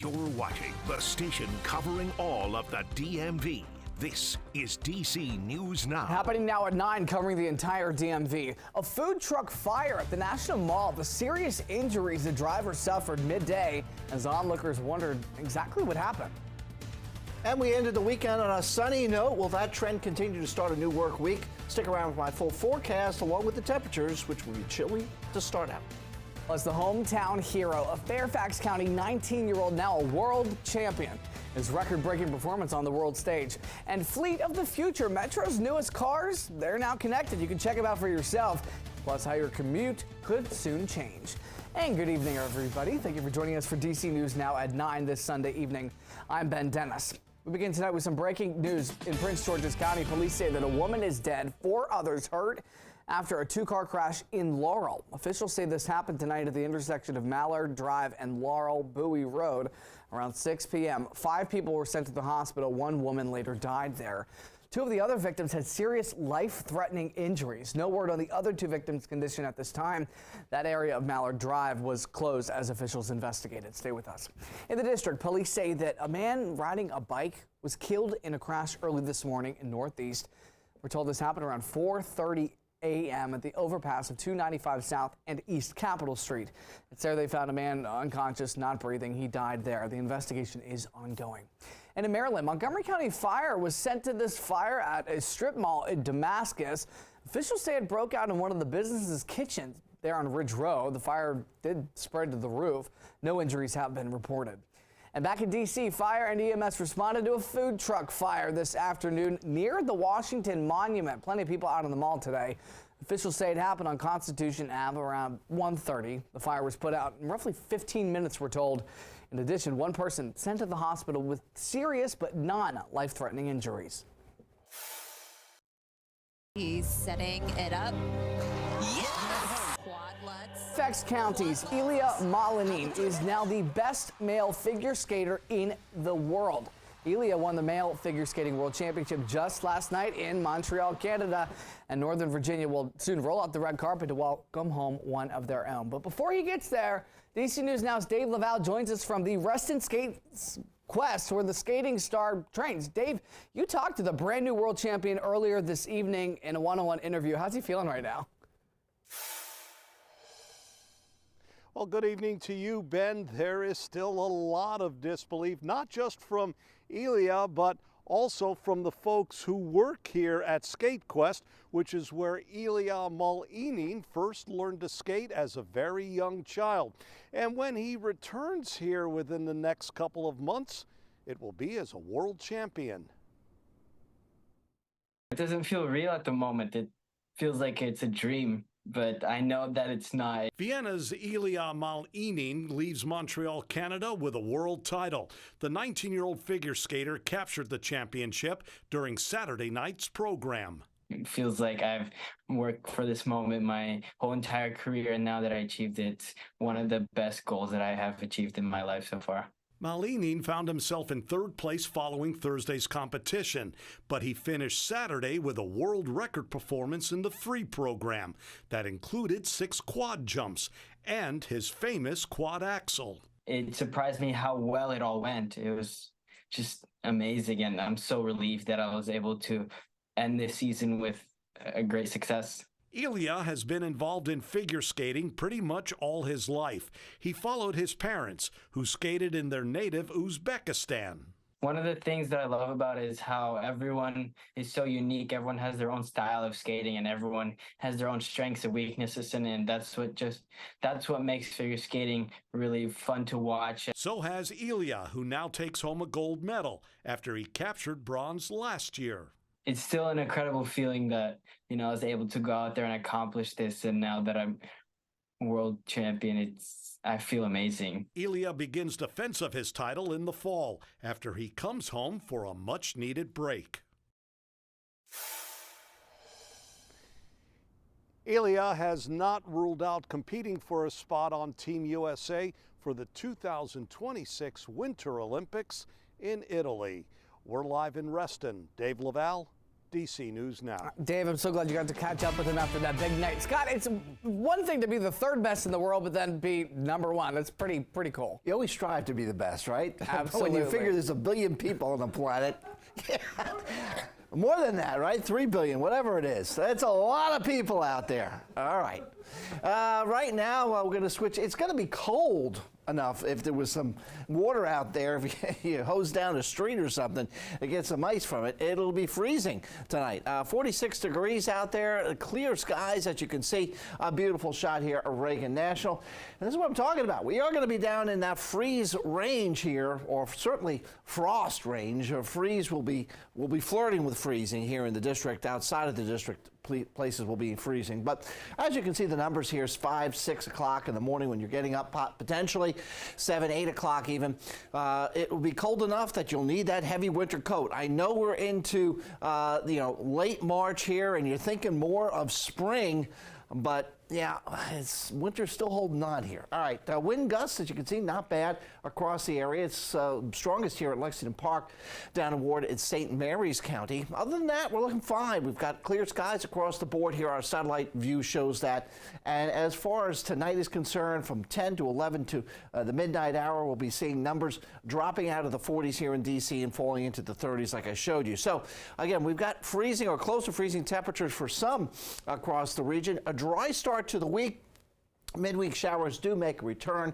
You're watching the station covering all of the DMV. This is DC News Now. Happening now at 9, covering the entire DMV. A food truck fire at the National Mall. The serious injuries the driver suffered midday as onlookers wondered exactly what happened. And we ended the weekend on a sunny note. Will that trend continue to start a new work week? Stick around with my full forecast along with the temperatures, which will be chilly to start out. As the hometown hero of Fairfax County, 19-year-old, now a world champion. His record-breaking performance on the world stage. And Fleet of the Future, Metro's newest cars, they're now connected. You can check them out for yourself. Plus, how your commute could soon change. And good evening, everybody. Thank you for joining us for DC News Now at 9 this Sunday evening. I'm Ben Dennis. We begin tonight with some breaking news in Prince George's County. Police say that a woman is dead, 4 others hurt after a 2-car crash in Laurel. Officials say this happened tonight at the intersection of Mallard Drive and Laurel Bowie Road around 6 p.m. 5 people were sent to the hospital. 1 woman later died there. 2 of the other victims had serious life-threatening injuries. No word on the other 2 victims' condition at this time. That area of Mallard Drive was closed as officials investigated. Stay with us. In the district, police say that a man riding a bike was killed in a crash early this morning in Northeast. We're told this happened around 4:30 a.m. at the overpass of 295 South and East Capitol Street. It's there they found a man unconscious, not breathing. He died there. The investigation is ongoing. And in Maryland, Montgomery County Fire was sent to this fire at a strip mall in Damascus. Officials say it broke out in one of the business's kitchens there on Ridge Road. The fire did spread to the roof. No injuries have been reported. And back in D.C., fire and EMS responded to a food truck fire this afternoon near the Washington Monument. Plenty of people out on the mall today. Officials say it happened on Constitution Ave around 1:30. The fire was put out in roughly 15 minutes, we're told. In addition, 1 person sent to the hospital with serious but non-life-threatening injuries. He's setting it up. Yes! Fairfax County's Ilya Malinin is now the best male figure skater in the world. Ilya won the male figure skating world championship just last night in Montreal, Canada, and Northern Virginia will soon roll out the red carpet to welcome home one of their own. But before he gets there, DC News Now's Dave Laval joins us from the Reston Skates Quest, where the skating star trains. Dave, you talked to the brand new world champion earlier this evening in a one-on-one interview. How's he feeling right now? Well, good evening to you, Ben. There is still a lot of disbelief, not just from Ilya, but also from the folks who work here at SkateQuest, which is where Ilya Malinin first learned to skate as a very young child. And when he returns here within the next couple of months, it will be as a world champion. It doesn't feel real at the moment. It feels like it's a dream, but I know that it's not. Vienna's Ilya Malinin leaves Montreal, Canada with a world title. The 19-year-old figure skater captured the championship during Saturday night's program. It feels like I've worked for this moment my whole entire career, and now that I achieved it, it's one of the best goals that I have achieved in my life so far. Malinin found himself in 3rd place following Thursday's competition, but he finished Saturday with a world record performance in the free program that included 6 quad jumps and his famous quad axel. It surprised me how well it all went. It was just amazing, and I'm so relieved that I was able to end this season with a great success. Ilya has been involved in figure skating pretty much all his life. He followed his parents, who skated in their native Uzbekistan. One of the things that I love about it is how everyone is so unique. Everyone has their own style of skating, and everyone has their own strengths and weaknesses, and that's what makes figure skating really fun to watch. So has Ilya, who now takes home a gold medal after he captured bronze last year. It's still an incredible feeling that, I was able to go out there and accomplish this, and now that I'm world champion, I feel amazing. Ilya begins defense of his title in the fall after he comes home for a much-needed break. Ilya has not ruled out competing for a spot on Team USA for the 2026 Winter Olympics in Italy. We're live in Reston. Dave Laval, DC News Now. Dave, I'm so glad you got to catch up with him after that big night. Scott, it's one thing to be the third best in the world, but then be number one. That's pretty cool. You always strive to be the best, right? Absolutely. When you figure there's 1 billion people on the planet. More than that, right? 3 billion, whatever it is. That's a lot of people out there. All right. Right now, we're going to switch. It's going to be cold enough if there was some water out there. If you hose down a street or something and get some ice from it, it'll be freezing tonight. 46 degrees out there, clear skies that you can see. A beautiful shot here at Reagan National. And this is what I'm talking about. We are going to be down in that freeze range here, or certainly frost range. Freeze will be flirting with freezing here in the district. Outside of the district, places will be freezing. But as you can see, the numbers here is 5, 6 o'clock in the morning when you're getting up, potentially 7, 8 o'clock even. It will be cold enough that you'll need that heavy winter coat. I know we're into late March here, and you're thinking more of spring, but yeah, winter's still holding on here. All right, wind gusts, as you can see, not bad across the area. It's strongest here at Lexington Park, down in Ward in St. Mary's County. Other than that, we're looking fine. We've got clear skies across the board here. Our satellite view shows that. And as far as tonight is concerned, from 10 to 11 to the midnight hour, we'll be seeing numbers dropping out of the 40s here in D.C. and falling into the 30s like I showed you. So, again, we've got freezing or close to freezing temperatures for some across the region. A dry start to the week. Midweek showers do make a return,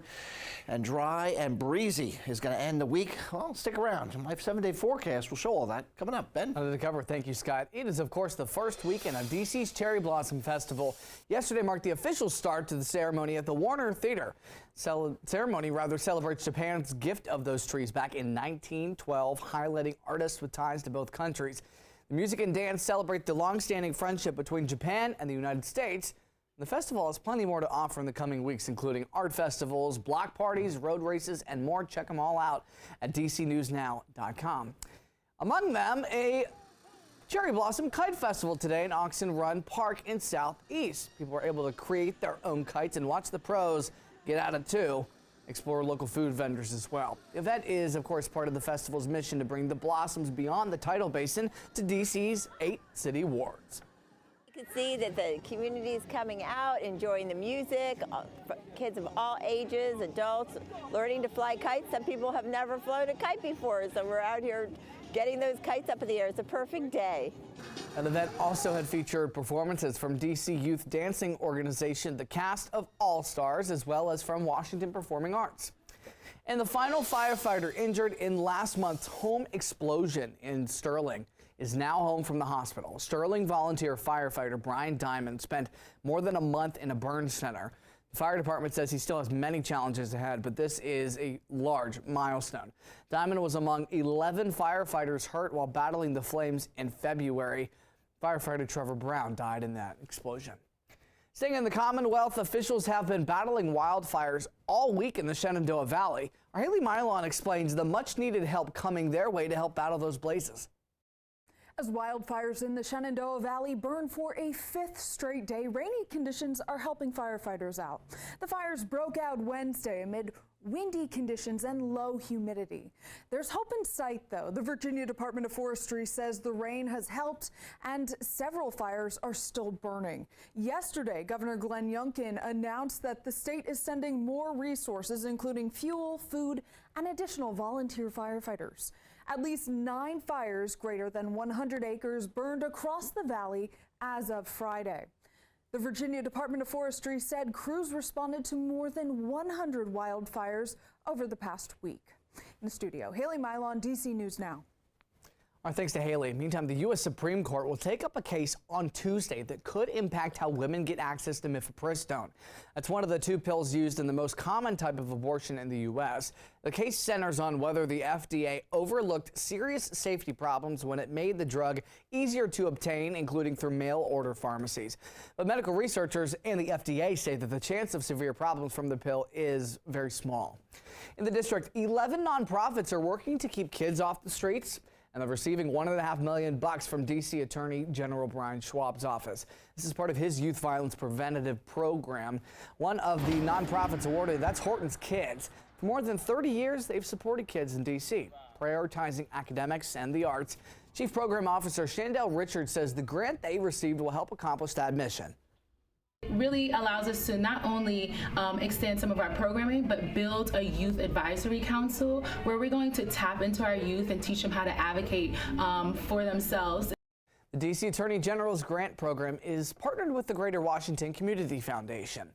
and dry and breezy is going to end the week. Well, stick around. My 7-day forecast will show all that. Coming up, Ben. Under the cover, thank you, Scott. It is, of course, the first weekend of DC's Cherry Blossom Festival. Yesterday marked the official start to the ceremony at the Warner Theater. Ceremony celebrates Japan's gift of those trees back in 1912, highlighting artists with ties to both countries. The music and dance celebrate the long-standing friendship between Japan and the United States. The festival has plenty more to offer in the coming weeks, including art festivals, block parties, road races, and more. Check them all out at dcnewsnow.com. Among them, a Cherry Blossom Kite Festival today in Oxen Run Park in Southeast. People are able to create their own kites and watch the pros get at it too. Explore local food vendors as well. The event is, of course, part of the festival's mission to bring the blossoms beyond the tidal basin to DC's 8 city wards. You can see that the community is coming out, enjoying the music, kids of all ages, adults, learning to fly kites. Some people have never flown a kite before, so we're out here getting those kites up in the air. It's a perfect day. An event also had featured performances from DC Youth Dancing Organization, the cast of All Stars, as well as from Washington Performing Arts. And the final firefighter injured in last month's home explosion in Sterling is now home from the hospital. Sterling volunteer firefighter Brian Diamond spent more than a month in a burn center. The fire department says he still has many challenges ahead, but this is a large milestone. Diamond was among 11 firefighters hurt while battling the flames in February. Firefighter Trevor Brown died in that explosion. Staying in the Commonwealth, officials have been battling wildfires all week in the Shenandoah Valley. Our Haley Milon explains the much-needed help coming their way to help battle those blazes. As wildfires in the Shenandoah Valley burn for a 5th straight day, rainy conditions are helping firefighters out. The fires broke out Wednesday amid windy conditions and low humidity. There's hope in sight, though. The Virginia Department of Forestry says the rain has helped and several fires are still burning. Yesterday, Governor Glenn Youngkin announced that the state is sending more resources, including fuel, food, and additional volunteer firefighters. At least 9 fires greater than 100 acres burned across the valley as of Friday. The Virginia Department of Forestry said crews responded to more than 100 wildfires over the past week. In the studio, Haley Milon, DC News Now. Our thanks to Haley. Meantime, the U.S. Supreme Court will take up a case on Tuesday that could impact how women get access to mifepristone. That's one of the 2 pills used in the most common type of abortion in the U.S. The case centers on whether the FDA overlooked serious safety problems when it made the drug easier to obtain, including through mail-order pharmacies. But medical researchers and the FDA say that the chance of severe problems from the pill is very small. In the district, 11 nonprofits are working to keep kids off the streets, and they're receiving $1.5 million from D.C. Attorney General Brian Schwab's office. This is part of his youth violence preventative program. One of the nonprofits awarded, that's Horton's Kids. For more than 30 years, they've supported kids in D.C., prioritizing academics and the arts. Chief Program Officer Shandell Richards says the grant they received will help accomplish that mission. It really allows us to not only extend some of our programming, but build a youth advisory council where we're going to tap into our youth and teach them how to advocate for themselves. The D.C. Attorney General's grant program is partnered with the Greater Washington Community Foundation.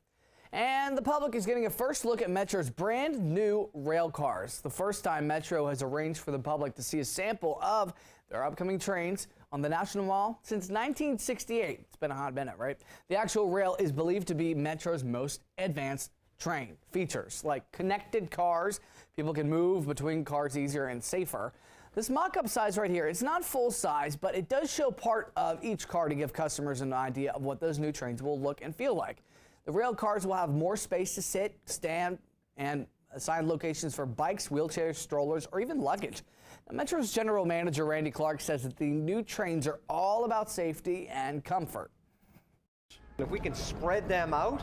And the public is getting a first look at Metro's brand new rail cars. The first time Metro has arranged for the public to see a sample of their upcoming trains on the National Mall since 1968. It's been a hot minute, right? The actual rail is believed to be Metro's most advanced train. Features like connected cars. People can move between cars easier and safer. This mock-up size right here, it's not full size, but it does show part of each car to give customers an idea of what those new trains will look and feel like. The rail cars will have more space to sit, stand, and assigned locations for bikes, wheelchairs, strollers, or even luggage. Now, Metro's General Manager Randy Clark says that the new trains are all about safety and comfort. If we can spread them out,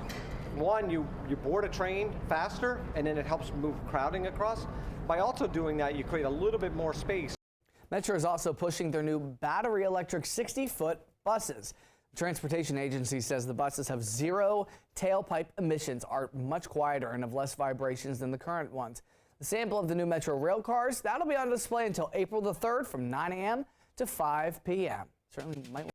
one, you board a train faster, and then it helps move crowding across. By also doing that, you create a little bit more space. Metro is also pushing their new battery electric 60-foot buses. The transportation agency says the buses have zero tailpipe emissions, are much quieter, and have less vibrations than the current ones. The sample of the new Metro rail cars, that'll be on display until April the 3rd from 9 a.m. to 5 p.m. Certainly might